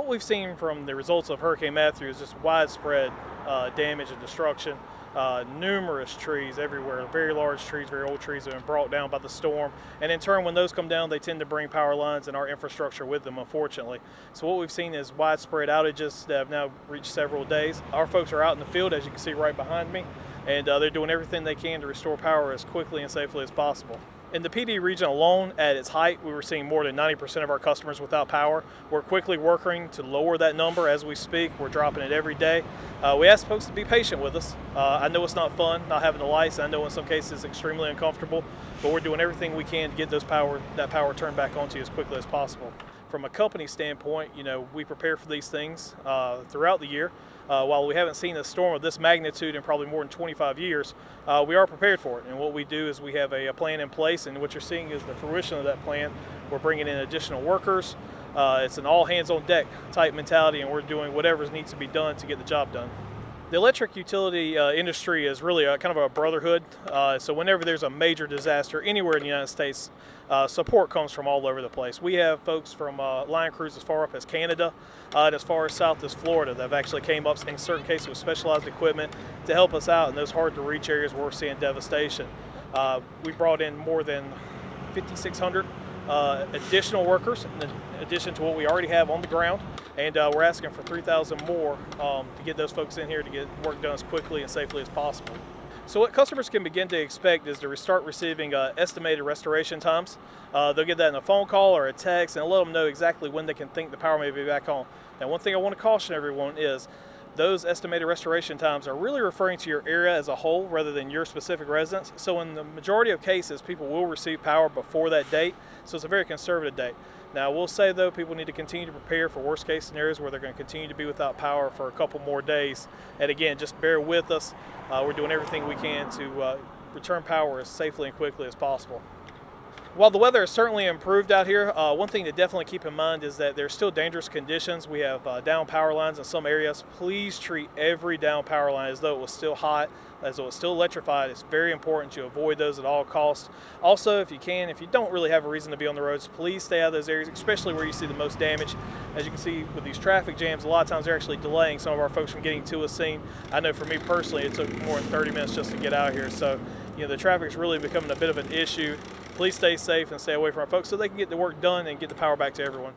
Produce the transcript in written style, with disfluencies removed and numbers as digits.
What we've seen from the results of Hurricane Matthew is just widespread damage and destruction. Numerous trees everywhere, very large trees, very old trees have been brought down by the storm. And in turn, when those come down, they tend to bring power lines and our infrastructure with them, unfortunately. So what we've seen is widespread outages that have now reached several days. Our folks are out in the field, as you can see right behind me, and they're doing everything they can to restore power as quickly and safely as possible. In the PD region alone, at its height, we were seeing more than 90% of our customers without power. We're quickly working to lower that number as we speak. We're dropping it every day. We ask folks to be patient with us. I know it's not fun not having the lights. I know in some cases it's extremely uncomfortable, but we're doing everything we can to get that power turned back onto you as quickly as possible. From a company standpoint, we prepare for these things throughout the year. While we haven't seen a storm of this magnitude in probably more than 25 years, we are prepared for it. And what we do is we have a plan in place, and what you're seeing is the fruition of that plan. We're bringing in additional workers. It's an all hands on deck type mentality, and we're doing whatever needs to be done to get the job done. The electric utility industry is really kind of a brotherhood. So whenever there's a major disaster anywhere in the United States, support comes from all over the place. We have folks from line crews as far up as Canada and as far as south as Florida that have actually came up in certain cases with specialized equipment to help us out in those hard to reach areas where we're seeing devastation. We brought in more than 5,600 additional workers in addition to what we already have on the ground. And we're asking for 3,000 more to get those folks in here to get work done as quickly and safely as possible. So what customers can begin to expect is to start receiving estimated restoration times. They'll get that in a phone call or a text, and let them know exactly when they can think the power may be back on. Now, one thing I want to caution everyone is those estimated restoration times are really referring to your area as a whole rather than your specific residence. So in the majority of cases, people will receive power before that date, so it's a very conservative date. Now, we'll say, though, people need to continue to prepare for worst-case scenarios where they're going to continue to be without power for a couple more days. And again, just bear with us. We're doing everything we can to return power as safely and quickly as possible. While the weather has certainly improved out here, one thing to definitely keep in mind is that there's still dangerous conditions. We have down power lines in some areas. Please treat every down power line as though it was still hot, as though it's still electrified. It's very important to avoid those at all costs. Also, if you don't really have a reason to be on the roads, please stay out of those areas, especially where you see the most damage. As you can see with these traffic jams, a lot of times they're actually delaying some of our folks from getting to a scene. I know for me personally, it took more than 30 minutes just to get out here. So, the traffic is really becoming a bit of an issue. Please stay safe and stay away from our folks so they can get the work done and get the power back to everyone.